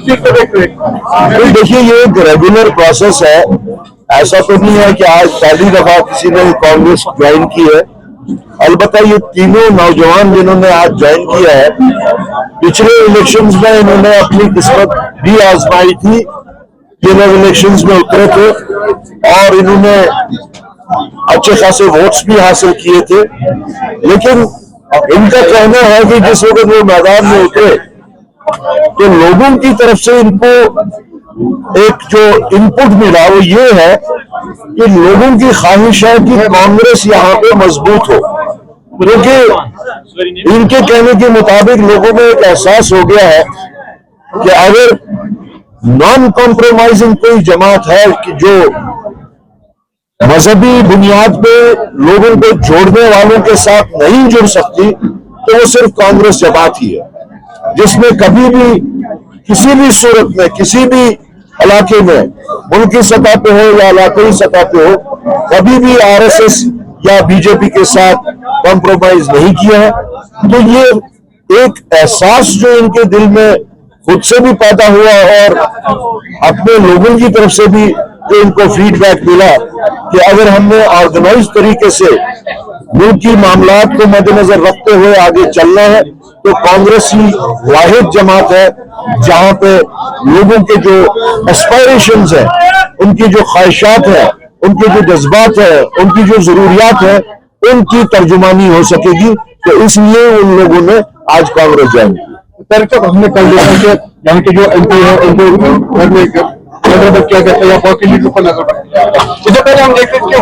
तो देखिए, ये एक रेगुलर प्रोसेस है। ऐसा तो नहीं है कि आज पहली दफा किसी ने कांग्रेस ज्वाइन की है। अलबत्ता ये तीनों नौजवान जिन्होंने आज ज्वाइन किया है, पिछले इलेक्शंस में इन्होंने अपनी किस्मत भी आजमाई थी। ये लोग इलेक्शंस में उतरे थे और इन्होंने अच्छे खासे वोट्स भी हासिल किए थे, लेकिन इनका कहना है कि जिस वक्त वो मैदान में उतरे तो लोगों की तरफ से इनको एक जो इनपुट मिला वो ये है कि लोगों की ख्वाहिश है कि कांग्रेस यहाँ पे मजबूत हो, क्योंकि इनके कहने के मुताबिक लोगों में एक एहसास हो गया है कि अगर नॉन कॉम्प्रोमाइजिंग कोई जमात है कि जो मजहबी बुनियाद पे लोगों को जोड़ने वालों के साथ नहीं जुड़ सकती, तो वो सिर्फ कांग्रेस जमात ही है, जिसमें कभी भी किसी भी सूरत में किसी भी इलाके में मुल्की सतह पे हो या इलाकाई सतह पे हो, कभी भी आरएसएस या बीजेपी के साथ कॉम्प्रोमाइज नहीं किया है। तो ये एक एहसास जो इनके दिल में खुद से भी पैदा हुआ और अपने लोगों की तरफ से भी जो इनको फीडबैक मिला कि अगर हमने ऑर्गेनाइज तरीके से मुल्क की मामलात को मद्देनजर रखते हुए आगे चलना है, तो कांग्रेस ही वाहिद जमात है जहां पे लोगों के जो एस्पायरेशंस है, उनकी जो ख्वाहिशात है, उनके जो जज्बात है, उनकी जो जरूरियात है, उनकी तर्जुमानी हो सकेगी। तो इसलिए उन लोगों ने आज कांग्रेस ज्वाइन की। हमने कल देखा कि यहाँ के जो एमपी है उनको घर में किया जाता है या बाकी लीडर को नजर रखा। इससे पहले हम देखते थे कि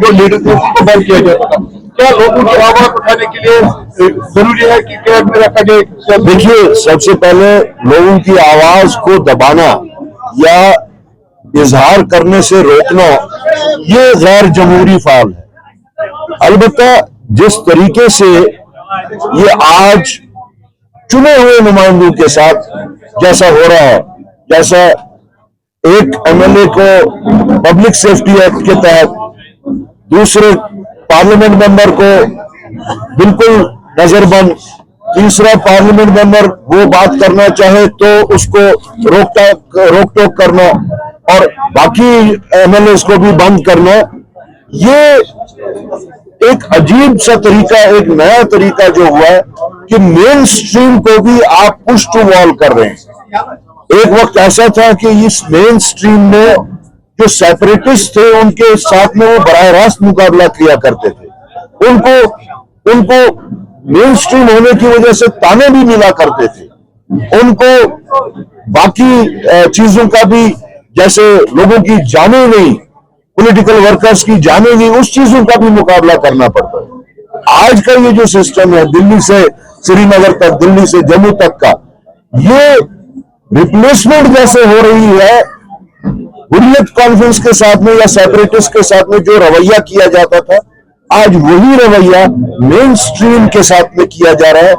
जो लीडर थे उनको बंद किया जाता था। क्या लोगों की आवाज उठाने के लिए जरूरी है कि कैद में रखा जाए? देखिए, सबसे पहले लोगों की आवाज को दबाना या इजहार करने से रोकना ये गैर जमहूरी फाल है। अलबत्ता जिस तरीके से ये आज चुने हुए नुमाइंदों के साथ जैसा हो रहा है, जैसा एक एमएलए को पब्लिक सेफ्टी एक्ट के तहत दूसरे पार्लियामेंट मेंबर को बिल्कुल नजरबंद, तीसरा पार्लियामेंट मेंबर वो बात करना चाहे तो उसको रोक टोक करना और बाकी एमएलए को भी बंद करना, ये एक अजीब सा तरीका, एक नया तरीका जो हुआ है कि मेन स्ट्रीम को भी आप पुश टू वॉल कर रहे हैं। एक वक्त ऐसा था कि इस मेन स्ट्रीम में जो सेपरेटिस्ट थे उनके साथ में वो बराह रास्त मुकाबला किया करते थे, उनको मेन स्ट्रीम होने की वजह से ताने भी मिला करते थे, उनको बाकी चीजों का भी, जैसे लोगों की जाने नहीं, पॉलिटिकल वर्कर्स की जाने नहीं, उस चीजों का भी मुकाबला करना पड़ता है। आज का ये जो सिस्टम है दिल्ली से श्रीनगर तक, दिल्ली से जम्मू तक का, ये रिप्लेसमेंट जैसे हो रही है हुर्रियत कॉन्फ्रेंस के साथ में या सेपरेटिस्ट के साथ में जो रवैया किया जाता था, आज वही रवैया मेन स्ट्रीम के साथ में किया जा रहा है,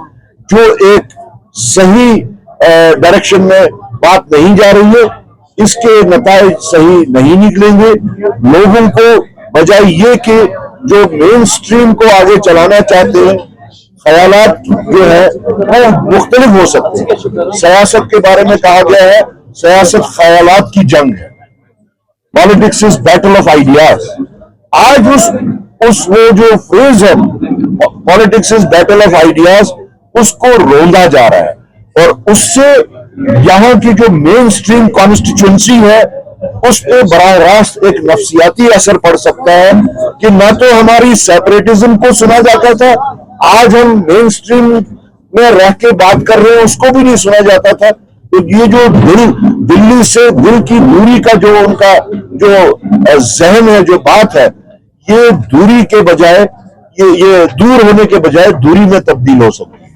जो एक सही डायरेक्शन में बात नहीं जा रही है। इसके नताइज सही नहीं निकलेंगे। लोगों को बजाय ये कि जो मेन स्ट्रीम को आगे चलाना चाहते हैं, ख्यालात जो है वो मुख्तलिफ हो सकते हैं। सियासत के बारे में कहा गया है सियासत ख्यालात की जंग है, politics is battle of ideas. आज उस वो जो फ्रेज है politics is battle of ideas, उसको रोंदा जा रहा है और उससे यहाँ की जो मेन स्ट्रीम कॉन्स्टिट्यूंसी है उस पर बराह रास्त एक नफ्सियाती असर पड़ सकता है कि न तो हमारी सेपरेटिज्म को सुना जाता था, आज हम मेन स्ट्रीम में रह के बात कर रहे हैं उसको भी नहीं सुना जाता था। तो ये जो दिल्ली से दिल की दूरी का जो उनका जो जहन है, जो बात है, ये दूरी के बजाय ये दूर होने के बजाय दूरी में तब्दील हो सकती है।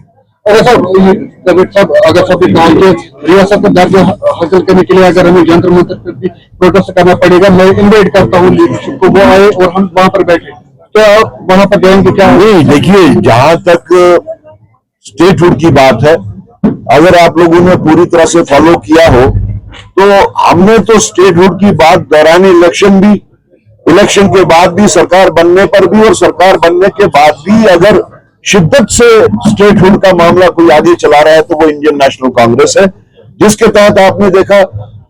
अगर सभी गाँव के रियासत का दर्जा हासिल करने के लिए अगर हमें जंतर मंतर पर भी प्रोटेस्ट करना पड़ेगा, मैं इन्वाइट करता हूँ लीडरशिप को, वो आए और हम वहां पर बैठे, क्या वहां पर जाएंगे? क्या नहीं, देखिए, जहां तक स्टेटहुड की बात है, अगर आप लोगों ने पूरी तरह से फॉलो किया हो तो हमने तो स्टेटहुड की बात दौरान इलेक्शन के बाद भी, सरकार बनने पर भी और सरकार बनने के बाद भी अगर शिद्दत से स्टेटहुड का मामला कोई आगे चला रहा है तो वो इंडियन नेशनल कांग्रेस है, जिसके तहत आपने देखा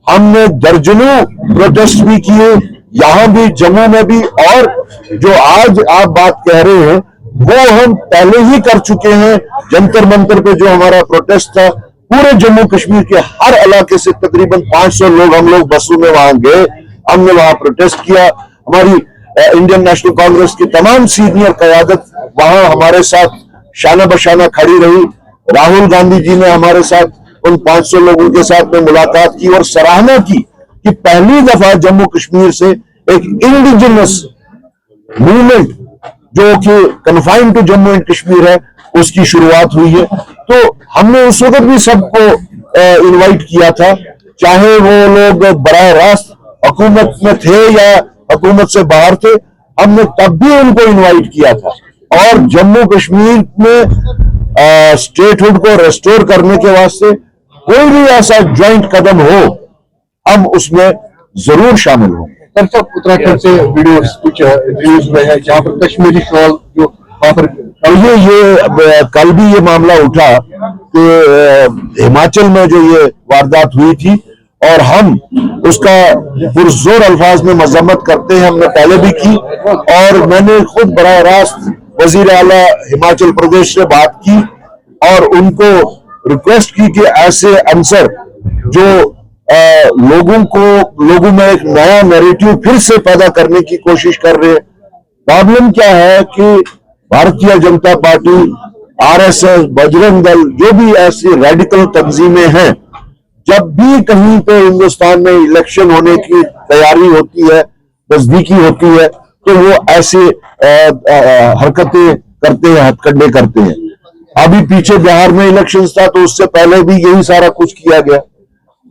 हमने दर्जनों प्रोटेस्ट भी किए, यहां भी, जम्मू में भी, और जो आज आप बात कह रहे हैं वो हम पहले ही कर चुके हैं। जंतर मंतर पे जो हमारा प्रोटेस्ट था, पूरे जम्मू कश्मीर के हर इलाके से तकरीबन 500 लोग हम लोग बसों में वहां गए, हमने वहां प्रोटेस्ट किया। हमारी इंडियन नेशनल कांग्रेस की तमाम सीनियर क़यादत वहां हमारे साथ शाना बशाना खड़ी रही। राहुल गांधी जी ने हमारे साथ उन 500 लोगों के साथ में मुलाकात की और सराहना की कि पहली दफा जम्मू कश्मीर से एक इंडिजिनस मूवमेंट जो कि confined to Jammu and Kashmir है उसकी शुरुआत हुई है। तो हमने उस वक्त भी सबको इनवाइट किया था, चाहे वो लोग बराह रास्त हुकूमत में थे या हुकूमत से बाहर थे, हमने तब भी उनको इनवाइट किया था। और जम्मू कश्मीर में स्टेटहुड को रेस्टोर करने के वास्ते कोई भी ऐसा ज्वाइंट कदम हो, हम उसमें जरूर शामिल होंगे। दरअसल उत्तराखंड से वीडियो कुछ न्यूज में है जहाँ पर कश्मीरी शॉल जो वहां पर ये कल भी ये मामला उठा कि हिमाचल में जो ये वारदात हुई थी और हम उसका पुरजोर अल्फाज में मजम्मत करते हैं, हमने पहले भी की और मैंने खुद बराह रास्त वजीर आला हिमाचल प्रदेश से बात की और उनको रिक्वेस्ट की कि ऐसे अंसर जो लोगों में एक नया नैरेटिव फिर से पैदा करने की कोशिश कर रहे हैं। प्रॉब्लम क्या है कि भारतीय जनता पार्टी, आरएसएस, बजरंग दल, जो भी ऐसी रेडिकल तंजीमें हैं, जब भी कहीं पे हिंदुस्तान में इलेक्शन होने की तैयारी होती है, नजदीकी होती है, तो वो ऐसे हरकतें करते हैं, हथकंडे करते हैं। अभी पीछे बिहार में इलेक्शन था तो उससे पहले भी यही सारा कुछ किया गया।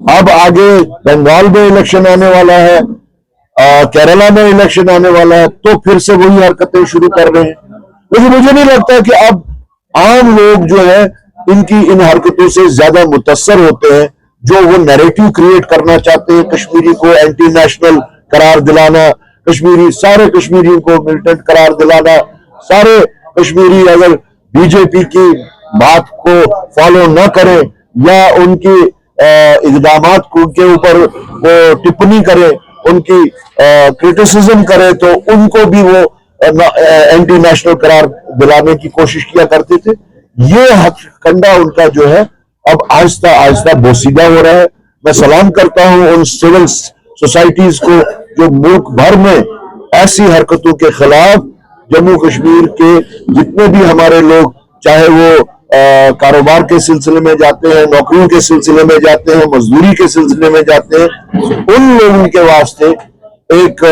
अब आगे बंगाल में इलेक्शन आने वाला है, केरला में इलेक्शन आने वाला है, तो फिर से वही हरकतें शुरू कर रहे हैं। लेकिन मुझे नहीं लगता कि अब आम लोग जो है इनकी इन हरकतों से ज्यादा मुतस्सर होते हैं, जो वो नैरेटिव क्रिएट करना चाहते हैं, कश्मीरी को एंटी नेशनल करार दिलाना, सारे कश्मीरियों को मिलिटेंट करार दिलाना, सारे कश्मीरी अगर बीजेपी की बात को फॉलो न करें या उनकी इक़दामात के ऊपर वो टिप्पणी करे, उनकी क्रिटिसिज्म करे, तो उनको भी वो एंटी नेशनल करार दिलाने की कोशिश किया करते थे। ये हथकंडा उनका जो है अब आहिस्ता आहिस्ता बोसीदा हो रहा है। मैं सलाम करता हूं उन सिविल सोसाइटीज को जो मुल्क भर में ऐसी हरकतों के खिलाफ जम्मू कश्मीर के जितने भी हमारे लोग, चाहे वो कारोबार के सिलसिले में जाते हैं, नौकरियों के सिलसिले में जाते हैं, मजदूरी के सिलसिले में जाते हैं, उन लोगों के वास्ते एक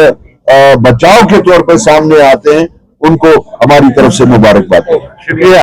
बचाव के तौर पर सामने आते हैं, उनको हमारी तरफ से मुबारकबाद है। शुक्रिया।